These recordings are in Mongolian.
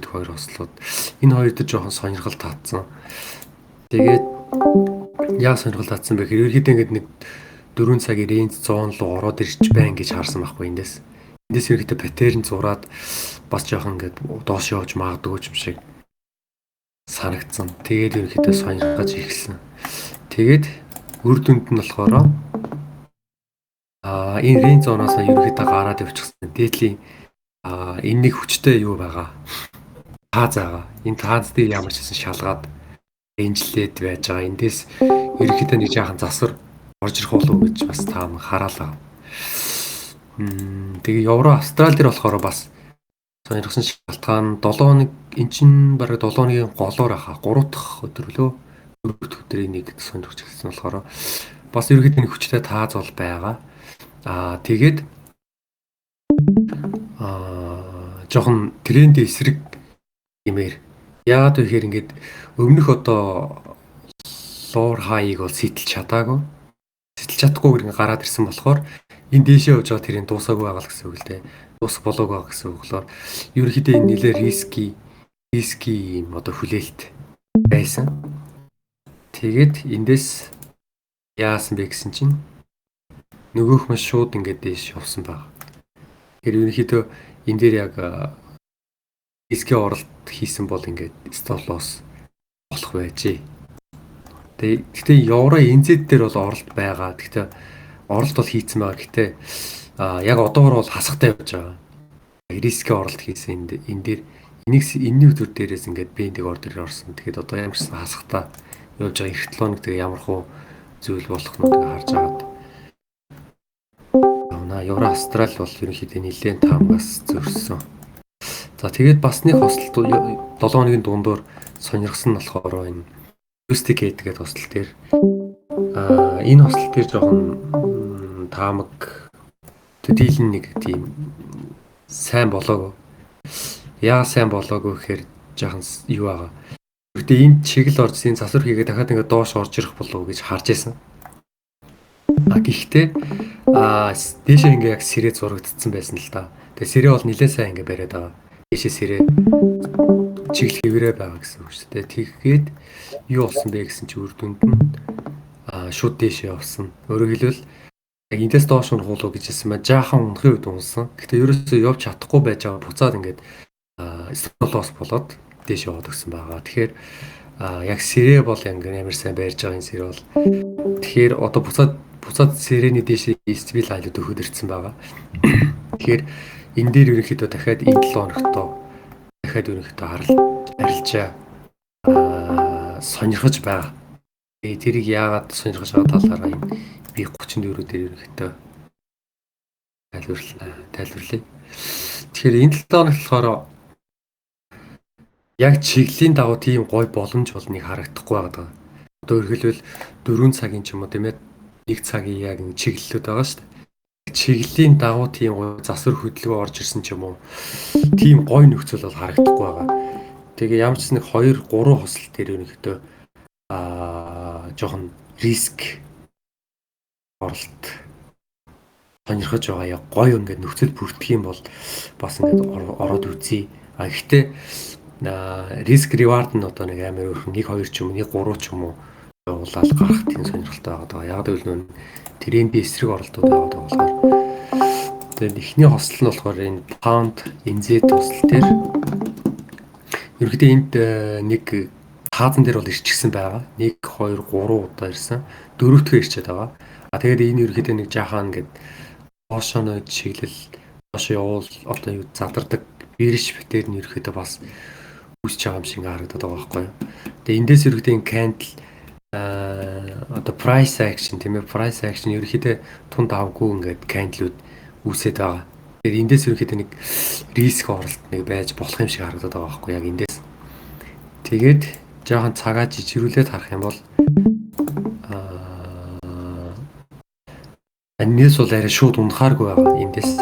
их хоёр хослууд. Энэ хоёр дээр жоохон сонирхол татсан. Тэгээд яа сонирхол татсан бэ гэхээр ерөөхдөө ингээд нэг 4 цагийн рейнж 100 руу ороод ирж байна гэж харсан байхгүй эндээс. Эндээс ерөөхдөө паттерн зураад бас жоохон ингээд доош явж магадгүй юм шиг санагдсан. Тэгээд ерөөхдөө сонирхож ирсэн. Тэгээд үр дүнд нь болохоор энэ рейнж зоноос ерөөхдөө гараад явчихсан. Дээдлийн энэ нэг хүчтэй юу байгаа. Тааз байгаа. Энэ тааз дээр ямар ч хэсэн шалгаад рейнжлээд байж байгаа. Эндээс ерөөхдөө нэг жаахан засвар орж ирэх болов уу гэж бас таам хараалаа. Тэгээ Евро Австрали дээр болохоор бас сонирхсан шалтгаан 7 хоног эн чинь бараг 7 хоногийн голоор ахаа 3 дахь өдөр лөө 4 дахь өдрийн нэг сонирхож эхэлсэн болохоор бас ерөөхдөө нэг хүчтэй тааз бол байгаа. Тэгээд жоохон тренд эсрэг гэмээр яагаад вэ гэхээр ингээд өмнөх одоо лоор хайг бол сэтэлж чадаагүй. Сэтэлж чадахгүй гэр гараад ирсэн болохоор энэ дээшээ явж байгаа тэрийг дуусаагүй байгаа л гэсэн үг л дээ. Дуусах болоогүй байгаа гэсэн үг болохоор ерөнхийдөө энэ нэлээ риски юм одоо хүлээлт байсан. Тэгээд эндээс яасан бэ гэсэн чинь нөгөөх маш шууд ингээд дээш явсан баг. Тэгэхээр ерөнхийдөө энэ дээр яг рискийн оролт хийсэн бол ингээд стоп лосс болох байжээ. Гэхдээ евро NZ дээр бол оролт байгаа. Гэхдээ оролт бол хийцэн байгаа. Гэхдээ яг одоогор бол хасахтай явж байгаа. Рискийн оролт хийсэн энэ дээр энэний өдөр дээрээс ингээд бендэг ордер орсон. Тэгэхээр одоо ямар ч хасахтай явж байгаа. Эх 7 хоног тэгээ ямар хуу зүйл болох нь харж агаад. Евро Австрали бол ерөнхийдөө нэлээд таамагаас зөрсөн. За тэгээд бас нэг хосолт 7 хоногийн дундуур сонирхсан нь болохоор энэ Rustic гэдэг хосолт дээр энэ хосолт дээр жоохон таамаг дийлэн нэг тийм сайн болоогүй. Яа сайн болоогүй гэхээр жоохон юу байгаа. Гэхдээ энэ чиглэл орж энэ засвар хийгээ дахиад ингээд доош орж ирэх болов уу гэж харж байсан. Гэхдээ дээшээ ингээ яг сэрээ зурагдсан байсан л да. Тэгээ сэрээ бол нэлээд сайн ингээ бариад байгаа. Дээшээ сэрээ чиглэл хэврээ байгаа гэсэн үг шүү дээ. Тэгээд юу болсон бэ гэсэн чи үр дүнд нь шууд дээшээ явсан. Өөрөөр хэлбэл яг эндээс доош унах болов гэж хэлсэн маа жаахан унахын үед унсан. Гэхдээ ерөөсөө явж чадахгүй байж байгаа буцаад ингээд столос болоод дээшээ яваад гисэн байгаа. Тэгэхээр яг сэрээ бол ингээ амар сайн барьж байгаа энэ сэрээ бол. Тэгэхээр одоо буцаад сэрэний дээшээ стабил айлууд өгөхөд ирсэн байгаа. Тэгэхээр энэ дээр ерөнхийдөө дахиад энэ 7 хоногтоо дахиад ерөнхийдөө арилжаа сонирхож байгаа. Тэрийг яагаад сонирхож байгаа талаараа энэ би 34 дээр ерөнхийдөө тайлбарлая. Тэгэхээр энэ 7 хоногт болохоор яг чиглийн дагуу тийм гой боломж болныг харагдахгүй байгаа. Одоо ерөнхийдөө 4 цагийн ч юм уу тийм ээ 1 цагийн яг чиглэлүүд байгаа шүү дээ. Чиглэлийн дагуу тийм засвар хөдөлгөөн орж ирсэн ч юм уу. Тийм гой нөхцөл бол харагдахгүй байгаа. Тэгээ ямар ч нэг 2 3 хосол дээр өнөختөө жоохон риск оролт сонирхож байгаа яг гой ингээд нөхцөл бүрдэх юм бол бас ингээд ороод үзье. Гэхдээ риск reward нь одоо нэг амар өрхөн 1 2 ч юм уу 1 3 ч юм уу явуулаад гарах тийм сонирхолтой байгаа. Яг л нөө трендийн эсрэг оролтууд байгаа болохоор. Тэгээд эхний хосол нь болохоор энэ pound NZ хосол дээр ерөнхийдөө энд нэг таазан дээр бол ирчихсэн байгаа. 1 2 3 удаа ирсэн. 4-р ирчээд байгаа. Тэгээд энэ ерөнхийдөө нэг жаахан ингээд оошоно чиглэл доошо явуул одоо юу задардаг бирж битэр нь ерөнхийдөө бас үсч байгаа юм шиг харагдаад байгаа байхгүй юу. Тэгээд эндээс ерөнхийдөө энэ candle одоо price action тийм ээ price action ерөнхийдөө тунд авгүй ингээд candle-ууд үүсээд байгаа. Тэгээд эндээс ерөнхийдөө нэг риск оролт нэг байж болох юм шиг харагдаад байгаа байхгүй яг эндээс. Тэгээд жаахан цагаа жижигрүүлээд харах юм бол энэс бол арай шууд унахааргүй байгаа эндээс.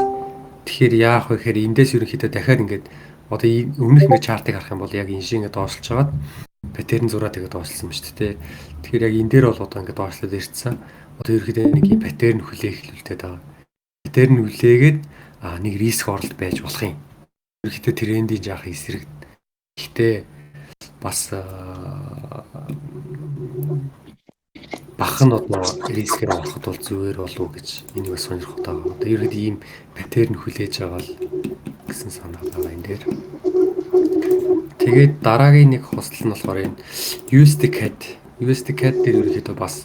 Тэгэхээр яах вэ гэхээр эндээс ерөнхийдөө дахиад ингээд одоо өмнөх нэг чартыг харах юм бол яг энэ шиг ингээд доошлж хагаад паттерн зураад тэгээд доошлсон ба шүү дээ. Тэгэхээр яг энэ дээр бол одоо ингээд доошлоод ирсэн. Одоо ерөнхийдөө нэг юм паттерн хүлээх хэлүүлээд байгаа. Паттерн хүлээгээд нэг риск оролт байж болох юм. Ерөнхийдөө трендийн жаахан эсрэг Гэхдээ бас бах нь одоо рискээр ороход бол зүгээр болов уу гэж энийг бас сонирхоод байгаа. Одоо ерөөд ийм паттерн хүлээж байгаа л гэсэн санаа байгаа энэ дээр. Тэгээд дараагийн нэг хосол нь болохоор энэ USD CAD дээр ерөөхдөө бас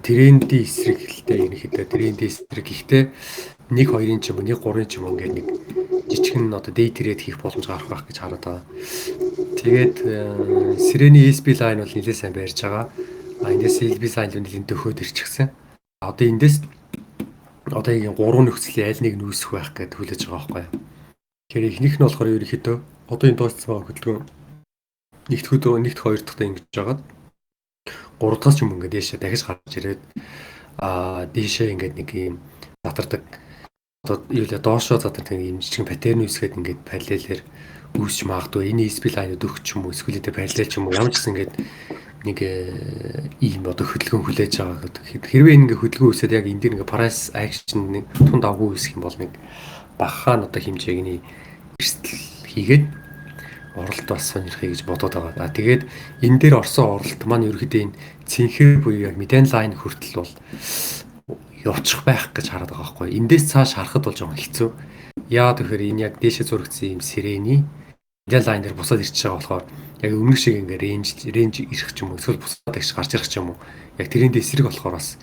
трендийн эсрэг хэлтэй ерөөхдөө трендийн эсрэг гэхдээ 1-2 ч юм уу 1-3 ч юм уу ингээд нэг жижигхэн одоо day trade хийх боломж гарах байх гэж хараад байгаа. Тэгээд Сирений SB line бол нэлээд сайн байрж байгаа. Эндээс SB line нэлээд төхөөд ирчихсэн. Одоо эндээс одоо яг 3 нөхцөлийн аль нэг нүүсэх байх гэдээ хүлээж байгаа байхгүй юу. Тэгэхээр эхнийх нь болохоор ерөөхдөө одоо энэ дууссан байгаа хөдөлгөөн нэгт өдөр нэгт хоёр дахь та ингэж жагаад 3 дахь ч юм ингээд дээшээ дахиж гарч ирээд дээшээ ингээд нэг юм затардаг одоо юу лээ доошоо затардаг юм жижигэн паттерн үүсгээд ингээд параллелээр үүсч магадгүй энэ SB line өгөх ч юм уу эсвэл тэ параллел ч юм уу ямар ч гэсэн ингээд нэг ийм одоо хөдөлгөөн хүлээж байгаа гэдэг. Хэрвээ ингээд хөдөлгөөн үүсээд яг энэ дээр ингээд price action нэг тунд авгүй үүсэх юм бол нэг багахан одоо хэмжээний эрсдэл хийгээд оролт бас сонирхъя гэж бодоод байгаа. Тэгээд энэ дээр орсон оролт маань ерөөхдөө энэ цэнхэр буюу яг median line хүртэл бол явчих байх гэж хараад байгаа байхгүй. Эндээс цааш харахад бол жоохон хэцүү. Яагаад гэхээр энэ яг дээшээ зурагдсан юм Сирений median line дээр бусаад ирчихэж байгаа болохоор яг өмнөх шиг ингээ рейнж ирэх ч юм уу эсвэл бусаад агш гарч ирэх ч юм уу яг тэрийн эсрэг болохоор бас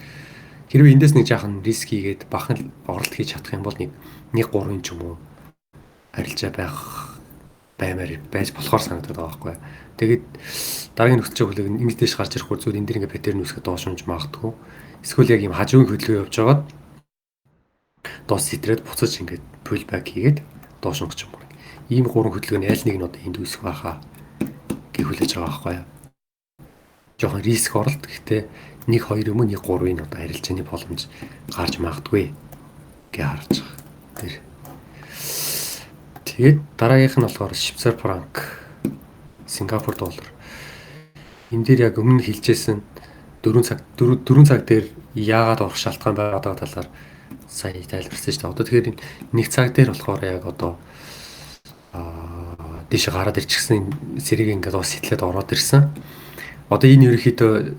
хэрвээ эндээс нэг жаахан риск хийгээд бахан оролт хийж чадах юм бол нэг 1-3 ч юм уу арилжаа баймаар байж болохоор санагдаад байгаа байхгүй. Тэгээд дараагийн нөхцөл хөдөлгөөн ингэж дэш гарч ирэхгүй зүгээр энэ дэр ингээ паттерн үүсгэж доошомж магадгүй. Эсвэл яг юм хажуугийн хөдөлгөөн явж байгаад доос сэтрээд буцаж ингээд pullback хийгээд доошомж ч юм уу. Ийм 3 хөдөлгөөний аль нэг нь одоо энд үүсэх байхаа гэж хүлээж байгаа байхгүй. Жохон риск оролт гэхдээ 1-2 юм уу 1-3-ын одоо арилжааны боломж гарч магадгүй гэж харж байгаа. Тэр. Тэгээд дараагийнх нь болохоор Швейцар франк, Сингапур доллар. Энэ дээр яг өмнө хэлжсэн 4 цаг дээр яагаад орох шалтгаан байгаа талаар сая тайлбарсан шүү дээ. Одоо тэгэхээр нэг цаг дээр болохоор яг одоо дээш гараад ирчихсэн сэрийг ингээд бас сэтлээд ороод ирсэн. Одоо энэ ерөнхийдөө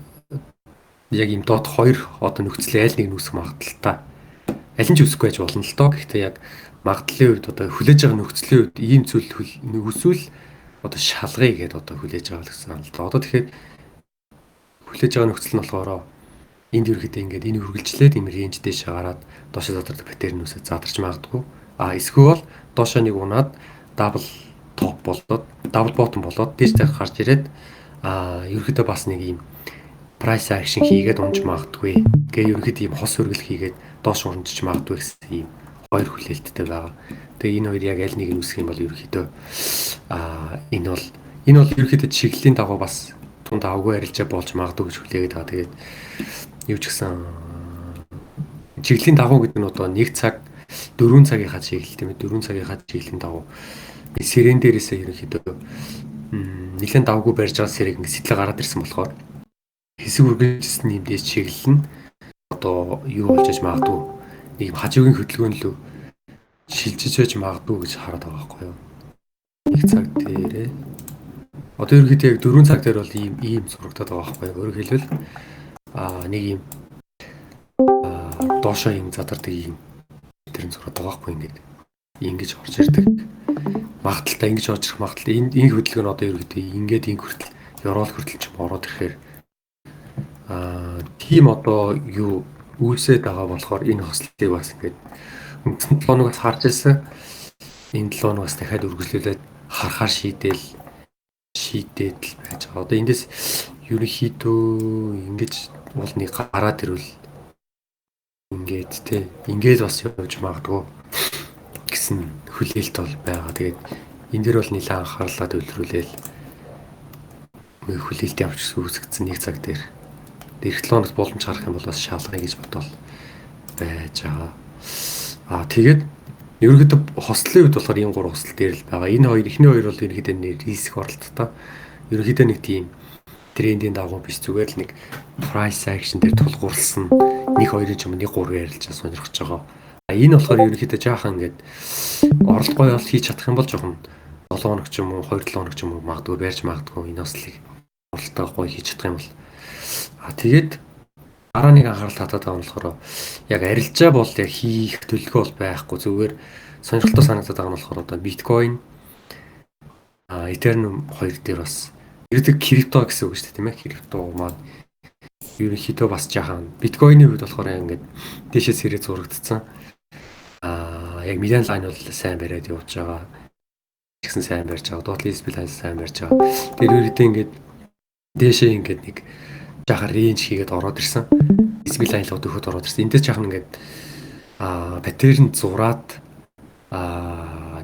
яг юм дот 2 одоо нөхцөлийн аль нэг нүсэх магадaltaй. Аль нь ч үсэхгүй байж болно л доо. Гэхдээ яг магадлалын үед одоо хүлээж байгаа нөхцөлийн үед ийм зүйл нөхөсвөл одоо шалгая гэдээ одоо хүлээж байгаа л гэсэн л доо. Одоо тэгэхээр хүлээж байгаа нөхцөл нь болохоор энд ерөнхийдөө ингээд энэ үргэлжлээд юм рейнж дээш гараад доошоо задардаг паттерн үсээ задарч магадгүй. Эсвэл доошоо нэг унаад дабл топ болоод дабл ботом болоод дээш гарч ирээд ерөнхийдөө бас нэг юм price action хийгээд унж магадгүй. Гээ ерөнхийдөө юм хос өргөл хийгээд доош унжиж магадгүй гэсэн юм хоёр хүлээлттэй байгаа. Тэгээ энэ хоёр яг аль нэг нь үсэх юм бол ерөнхийдөө энэ бол ерөнхийдөө чиглэлийн дагуу бас тунд авгүй арилжаа болж магадгүй гэж хүлээгээд байгаа. Тэгээд юу ч гэсэн чиглэлийн дагуу гэдэг нь одоо 1 цаг 4 цагийнхаа чиглэл тийм ээ 4 цагийнхаа чиглэлийн дагуу сирен дээрээсээ ерөнхийдөө нэлээд давгүй барьж байгаа сэрэг ингэ сэтлээ гараад ирсэн болохоор хэсэг үргэлжилсэн юм дээс чиглэл нь одоо юу болж аж магадгүй нэг хажуугийн хөдөлгөөн лөө шилжиж байж магадгүй гэж хараад байгаа байхгүй юу. 1 цаг дээрээ одоо ерөнхийдөө яг 4 цаг дээр бол ийм зурагдаад байгаа байхгүй юу. Өөрөөр хэлбэл нэг юм доошоо юм задардаг юм тэр зураад байгаа байхгүй ингээд ингэж орж ирдэг. Магадaltaй ингэж орж ирэх магадaltaй энэ хөдөлгөөн одоо ерөнхийдөө ингээд инг хүртэл ёроол хүртэл ч ороод ирэхээр тийм одоо юу үүсээд байгаа болохоор энэ хослтыг бас ингээд үндсэн 7 хоногоос харж ирсэн. Энэ 7 хоногоос дахиад үргэлжлүүлээд харахаар шийдээд байж байгаа. Одоо эндээс ерөнхийдөө ингэж уулныг гараад ирвэл ингээд бас явж магадгүй гэсэн хүлээлт бол байгаа. Тэгээд энэ дээр бол нэлээд анхаарлаа төвлөрүүлээл хүлээлт явж үүсгдсэн 1 цаг дээр эх 7 хоногт боломж гарах юм бол бас шалгая гэж бодвол байж байгаа. Тэгээд ерөнхийдөө хослолын үед болохоор энэ 3 хослол дээр л байгаа. Энэ хоёр эхний хоёр бол ерөнхийдөө риск оролттой. Ерөнхийдөө нэг тийм трендийн дагуу биш зүгээр л нэг price action дээр тулгуурласан 1-2 ч юм уу 1-3 ярилж сонирхож байгаа. Энэ болохоор ерөнхийдөө жаахан ингээд оролт гоё бол хийж чадах юм бол жоохон 7 хоног ч юм уу 2-7 хоног ч юм уу магадгүй байрч магадгүй энэ ослыг уралдаа гоё хийж чадах юм бол тэгээд дараа нэг анхаарал татаад байгаа нь болохоор яг арилжаа бол яг хийх төлөвлөгөө бол байхгүй зүгээр сонирхолтой санагдаад байгаа нь болохоор одоо биткойн Ethereum хоёр дээр бас ерөөдөө крипто гэсэн үг шүү дээ тийм ээ. Крипто маань ерөнхийдөө бас жаахан биткойны хувьд болохоор ингээд дээшээс хэрэг зурагдсан. Яг Milan Line бол сайн бариад явж байгаа. Гэсэн сайн барьж байгаа. Dotly Split сайн барьж байгаа. Тэр ерөөдөө ингээд дээшээ ингээд нэг жаахан рейнж хийгээд ороод ирсэн. Split Line руу дөхөд ороод ирсэн. Эндээс жаахан ингээд паттерн зураад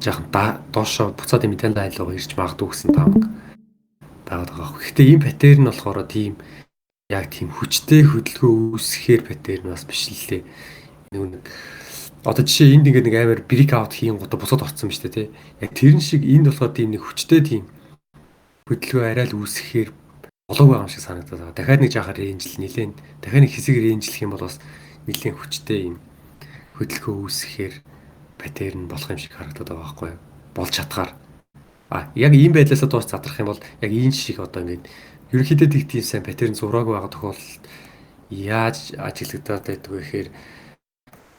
жаахан доошоо буцаад Milan Line руу ирж магадгүй гэсэн таамаг байгаа даа. Гэхдээ ийм паттерн болохоор тийм яг тийм хүчтэй хөдөлгөөн үүсгэхээр паттерн бас биш л лээ. Нэг одоо жишээ энд ингээд нэг амар брик аут хийн гоо бусад орцсон биз дээ тий. Яг тэрэн шиг энд болохоор тийм нэг хүчтэй тийм хөдөлгөөн арай л үүсгэхээр болоог байгаа юм шиг санагдаад байгаа. Дахиад нэг жаахан рейнжл нилээн дахиад нэг хэсэг рейнжлэх юм бол бас нилээн хүчтэй юм хөдөлгөөн үүсгэхээр паттерн болох юм шиг харагдаад байгаа байхгүй юу? Болж чадхаар. Яг ийм байдлаасаа дууш задрах юм бол яг энэ шиг одоо ингээд ерөнхийдөө тийг тийм сайн паттерн зураагүй байгаа тохиолдолд яаж ажиглагдаад байдаг вэ гэхээр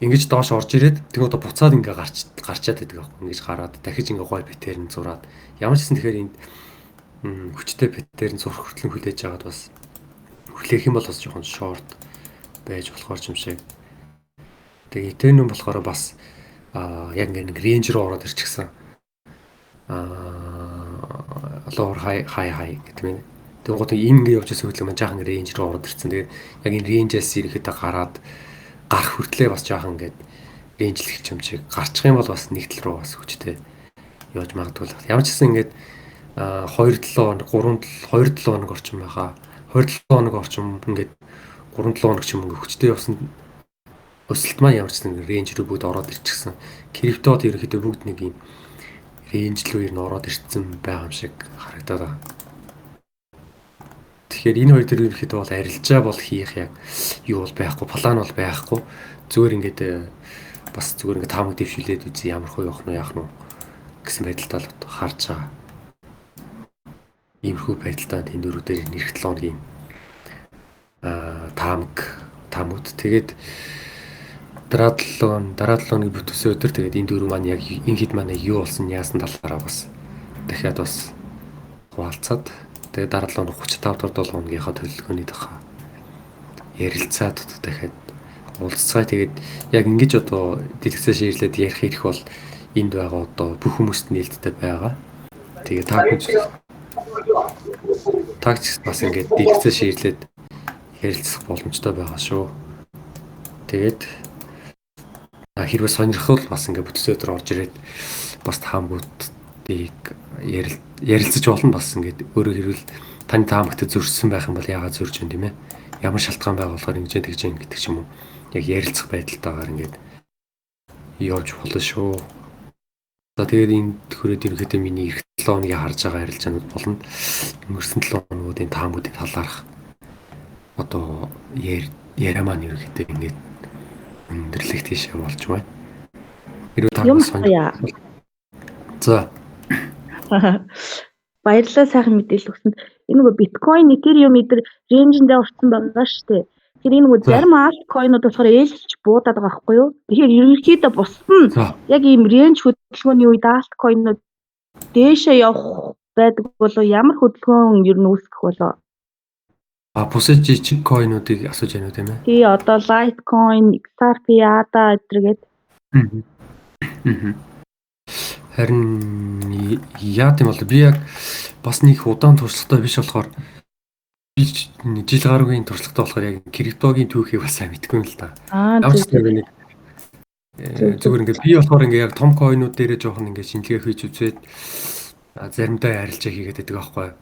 ингэж доош орж ирээд тэг одоо буцаад ингээ гарчаад байдаг аахгүй ингэж гараад дахиж ингээ гой паттерн зураад ямар ч гэсэн тэгэхээр энд хүчтэй паттерн зурх хүртлэн хүлээж аваад бас хүлээх юм бол бас жоохон шорт байж болохоор ч юм шиг. Тэгээ Ethereum болохоор бас яг ингээ нэг рейнж руу ороод ирчихсэн. Lower high гэдэг юм. Тэгээ гот ингээ явж байгаа хөдөлгөөн маань жаахан рейнж руу ороод ирсэн. Тэгээд яг энэ рейнжээс ирэхэд гараад гарах хүртлээ бас жаахан ингээд рейнжлэх юм шиг гарчих юм бол бас нэгдэл рүү бас хүчтэй явж магадгүй л. Ямар ч гэсэн ингээд 2-7 хоног 2-7 хоног орчим байхаа 2-7 хоног орчим ингээд 3-7 хоног ч юм ингээд хүчтэй явсан өсөлт маань ямар ч гэсэн рейнж рүү бүгд ороод ирчихсэн. Криптод ерөнхийдөө бүгд нэг юм рейнж рүү ер нь ороод ирсэн байгаа юм шиг харагдаад байна. Тэгэхээр энэ хоёр төр ерөнхийдөө бол арилжаа бол хийх яг юу бол байхгүй, план бол байхгүй. Зүгээр ингээд бас зүгээр ингээд таамаг дэвшүүлээд үзье ямар хөө явах нь яах нь гэсэн байдалтай л харж байгаа. Иймэрхүү байдалтай энэ дөрүүдээр нэрх 7 хоногийн таамагуд тэгээд дараа 7 хоногийн бүтээсэн өдөр тэгээд энэ дөрөв маань яг энэ хэд маань юу болсон яасан талаараа бас дахиад бас хуваалцаад тэгээд дараа 7 хоног 35 7 хоногийнхаа төлөвлөгөөний тухай ярилцаад дахиад уулзцай. Тэгээд яг ингэж одоо дэлгэцээ шийрлээд ярих хэрэг бол энд байгаа одоо бүх хүмүүст нээлттэй байгаа. Тэгээд тагч бас ингэж дэлгэцээ шийрлээд ярилцах боломжтой байгаа шүү. Тэгээд хэрвээ сонирхол бас ингэ бүтсэн өдөр орж ирээд бас таамагуудыг ярилцаж болно бас ингэ өөрөө хэрвэл таны таамагт зөрчсөн байх юм бол яагаад зөрж юм тийм ээ? Ямар шалтгаан байгаа болохоор ингэж гэдэг ч юм уу. Яг ярилцах байдалтайгаар ингээд явж болно шүү. За тэгээд энэ төхөрөд ерөнхийдөө миний эх 7 хоногийн харж байгаа арилжаанууд болно. Өнгөрсөн 7 хоногуудын таамагуудыг талаарх одоо яриа маань ерөнхийдөө ингээд өндөрлөх тийшээ болж байна. Хэрвээ та сонирхол. За. Баярлалаа сайхан мэдээлэл өгсөнд. Энэ нөгөө биткойн, Ethereum эдгээр рейнжиндээ орсон байгаа шүү дээ. Тэр энэ нөгөө зарим альткойнууд болохоор ээлжиж буудаад байгаа байхгүй юу? Тэгэхээр ерөнхийдөө бусад нь яг ийм рейнж хөдөлгөөний үед альткойнууд дээшээ явах байдаг болоо ямар хөдөлгөөн ер нь үүсгэх болоо? Бусад жижиг койнуудыг асууж байна уу тийм ээ? Тий, одоо Litecoin, XRP, ADA гэдэргээд. Харин яа гэм бол би яг бас нэг удаан туршлагатай биш болохоор би жил гаруйгийн туршлагатай болохоор яг криптогийн түүхийг бас сайн мэдгүй юм л да. Ямар ч нэг зүгээр ингээд би болохоор ингээд яг том койнууд дээрээ жоохон ингээд шинжилгээ хийж үзээд заримдаа арилжаа хийгээд байдаг аахгүй.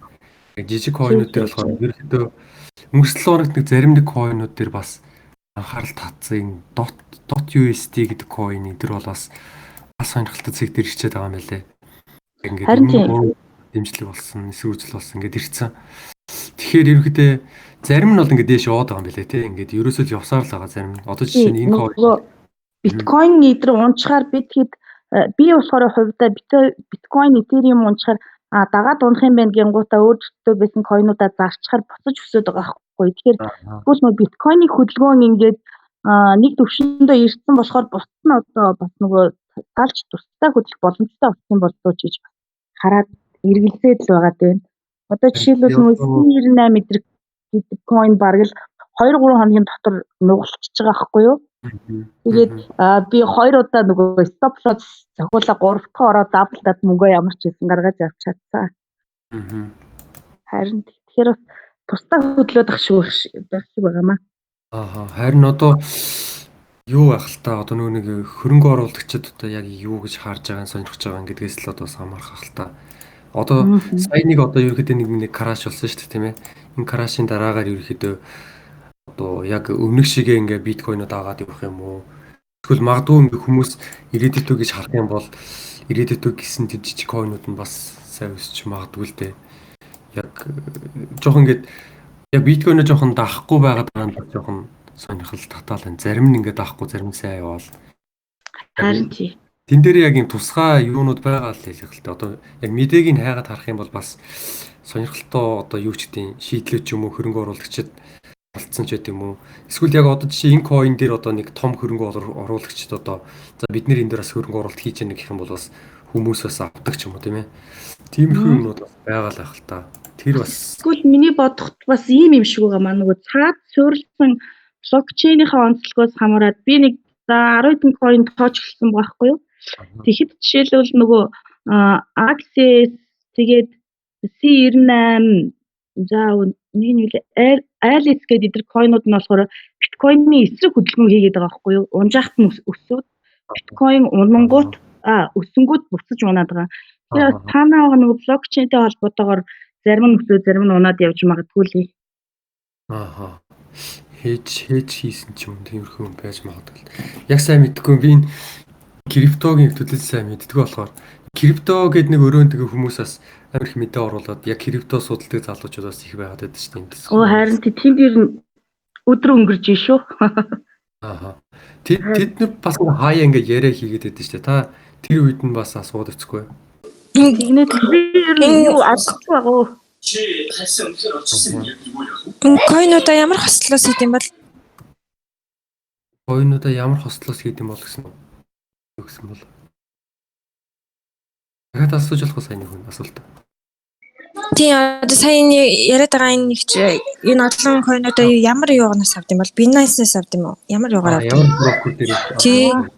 Яг жижиг койнууд дээр болохоор ерөөхдөө өнгөрсөн хоногт нэг зарим нэг койнууд дээр бас анхаарал татсан .USD гэдэг койн энэ бол бас сонирхолтой зэг дээр ирчээд байгаа юм байлээ. Ингээд дэмжлэг болсон, эсвүүцэл болсон ингээд ирсэн. Тэгэхээр ерөөхдөө зарим нь бол ингээд дээш яваад байгаа юм байлээ тий. Ингээд ерөөсөө л явсаар л байгаа зарим. Одоо жишээ нь энэ биткойн эдгээр унчаар бид хэд би болохоор хувьдаа биткойн, этериум унчаар дагаад унах юм байна гингуудаа өөртөө байсан койнуудаа зарчхаар буцаж өсөд байгаа байхгүй. Тэгэхээр тэгвэл нөгөө биткойны хөдөлгөөн ингээд нэг төвшөндөө ирсэн болохоор бусд нь одоо бас нөгөө талч тустай хөдлөх боломжтой болсон болов гэж хараад эргэлзээд л байгаа дээ. Одоо жишээлбэл нөгөө 98 мэдрэг биткойн бараг л 2-3 хоногийн дотор нугалчихж байгаа байхгүй юу? Тэгээд би 2 удаа нөгөө стоп лосс зохиолоо 3 дахь ороод даблдаад мөнгөө ямар ч хэлсэн гаргаж авч чадсан. Харин тэгэхээр бас тусдаа хөдлөөд ах шиг байгаамаа. Харин одоо юу байх л та одоо нэг хөрөнгө оруулагчид одоо яг юу гэж харж байгааг сонирхож байгаа гэдгээс л одоо хамаарах л та. Одоо сая нэг одоо ерөөхдөө нэг краш болсон шүү дээ тийм ээ. Энэ крашын дараагаар ерөөхдөө одоо яг өмнөх шигээ ингээ биткойнод аваад явах юм уу? Тэгвэл магадгүй ингээ хүмүүс ирээдүйд гэж харах юм бол ирээдүйд гэсэн тэр жижиг койнууд нь бас сайн өсч магадгүй л дээ. Яг жоохон ингээд яг биткойноо жоохон даахгүй байгаад байгаа нь жоохон сонирхол татаал байна. Зарим нь ингээ даахгүй, зарим нь сайн яваал. Харин тий. Тэн дээр яг юм тусгай юунууд байгаа л хэлэх л дээ. Одоо яг мэдээг нь хайгаад харах юм бол бас сонирхолтой одоо юу ч гэдэг шийдлүүд ч юм уу хөрөнгө оруулагчид болцсон ч гэдэм үү. Эсвэл яг одоо жишээ энэ coin дээр одоо нэг том хөрөнгө оруулагчид одоо за бид нэр энэ дээр бас хөрөнгө оруулалт хийж яах гэх юм бол бас хүмүүс бас авдаг ч юм уу тийм ээ. Тиймэрхүү юмнууд бас байгаа л байх л та. Тэр бас эсвэл миний бодоход бас ийм юм шиг байгаа маа нөгөө цаад суурилсан блокчейнийхаа онцлогоос хамаарат би нэг за 10 хэдэн coin тооцоолсон байхгүй юу? Тэгэхэд жишээлбэл нөгөө Access тэгээд C98 за нэг Alice гэдэг эдгээр койнууд нь болохоор биткойны эсрэг хөдөлгөөн хийгээд байгаа байхгүй юу? Унжаахт нь өсөөд биткойн унангууд өсөнгүүд буцаж унаад байгаа. Тэгэхээр танаа нөгөө блокчейнтэй холбоотойгоор зарим нь өсөө зарим нь унаад явж магадгүй л. Хэж хийсэн ч юм тиймэрхүү юм байж магадгүй. Яг сайн мэдэхгүй би энэ криптогийн төлөөлөл сайн мэддэг болохоор крипто гэдэг нэг өрөөнд тэгээ хүмүүсээс амар их мэдээ оруулаад яг крипто судалдаг залуучуудаас их байгаад байдаг шүү дээ. Харин тийм дэр өдрөө өнгөрж ий шүү. Тэд нар бас хаяа ингээ яриа хийгээд байдаг шүү дээ. Та тэр үед нь бас асууд өцгүй. Тэгнэт би юу асахгүй байгаа. Койнуудаа ямар хослоос хийдэм бол? Койнуудаа ямар хослоос хийдэм бол гэсэн бол. Дахиад асууж болох сайн нэг хүн асуулт. Тийм одоо сайн яриад байгаа энэ олон койнуудаа ямар юугаас авд юм бол? Binance-аас авд юм уу? Ямар юугаар авд? Ямар брокер дээр? Тийм.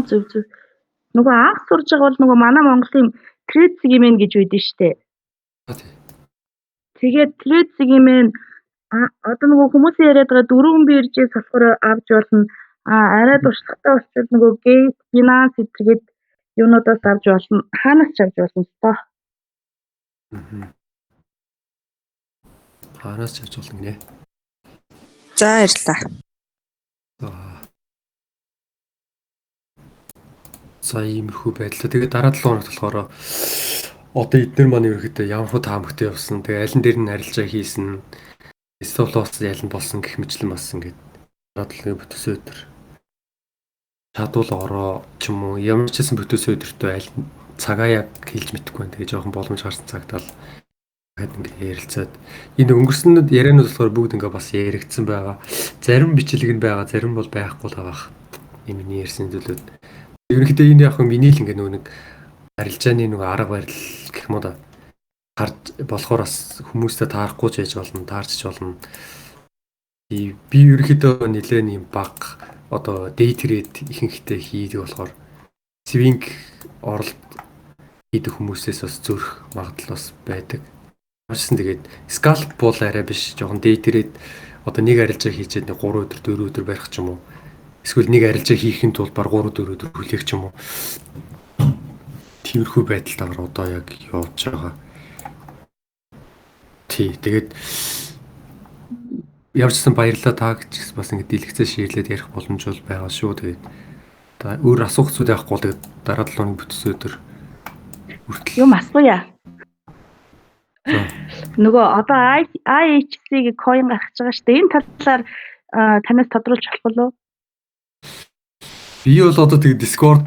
Зөв. Нөгөө анх сурж байгаа бол нөгөө манай Монголын Trade Segment гэж үйдэн штэ. Тэгээд Trade Segment одоо нөгөө хүмүүс яриад байгаа 4 биржээс болохоор авч болно. Арай туршлагатай болчихвол нөгөө Gate, Binance гэдэг юунуудаас авч болно. Хаанаас ч авч болно тоо. Хаанаас ч авч болно нэ. За баярлалаа. За иймэрхүү байдлаа. Тэгээд дараа 7 хоногт болохоор одоо эдгээр маань ерөөхдөө ямар хөө таамагтай явсан. Тэгээ аль нь дээр нь харилцаа хийсэн. Эсвэл бас яль нь болсон гэх мэтлэн бас ингээд дараа 7 өдрийн бүтээс өдөр чадвал ороо ч юм уу ямар ч хэсэн бүтээс өдөртөө аль цагаа яг хэлж мэдэхгүй байна. Тэгээ жоохон боломж гарсан цагтаа л ингээд ярилцаад энэ өнгөрсөн ярианууд болохоор бүгд ингээд бас яригдсан байгаа. Зарим бичлэг нь байгаа, зарим бол байхгүй л байгаа. Ийм миний ярьсан зүйлүүд. Ерөнхийдөө энэ яг миний л ингээд нэг арилжааны нэг арга барил гэх юм уу да. Харж болохоор бас хүмүүстэй таарахгүй ч яж болно, таарч болно. Би ерөнхийдөө нэлээд юм баг одоо day trade ихэнхдээ хийдэг болохоор swing оролт хийдэг хүмүүсээс бас зөрөх магадлал бас байдаг. Очсон тэгээд scalp бол арай биш, жоохон day trade одоо нэг арилжаа хийчихэд 3 өдөр 4 өдөр барих ч юм уу. Эсвэл нэг арилжаа хийхин тулд баг 3 4 өдөр хүлээх ч юм уу. Тиймэрхүү байдалтаар одоо яг явж байгаа. Тэгээд явжсан баярлалаа та гэж бас ингэ дэлгэцээ ширлээд ярих боломж бол байгаа шүү. Тэгээд та өөр асуух зүйл байхгүй тэгээд дараа 7 хоногийн бүтц өдөр хүртэл юм асууя. Нөгөө одоо IHC-ийг coin гаргаж байгаа шүү дээ. Энэ талаар танаас тодруулж болох болов уу? Би бол одоо тэгээд Discord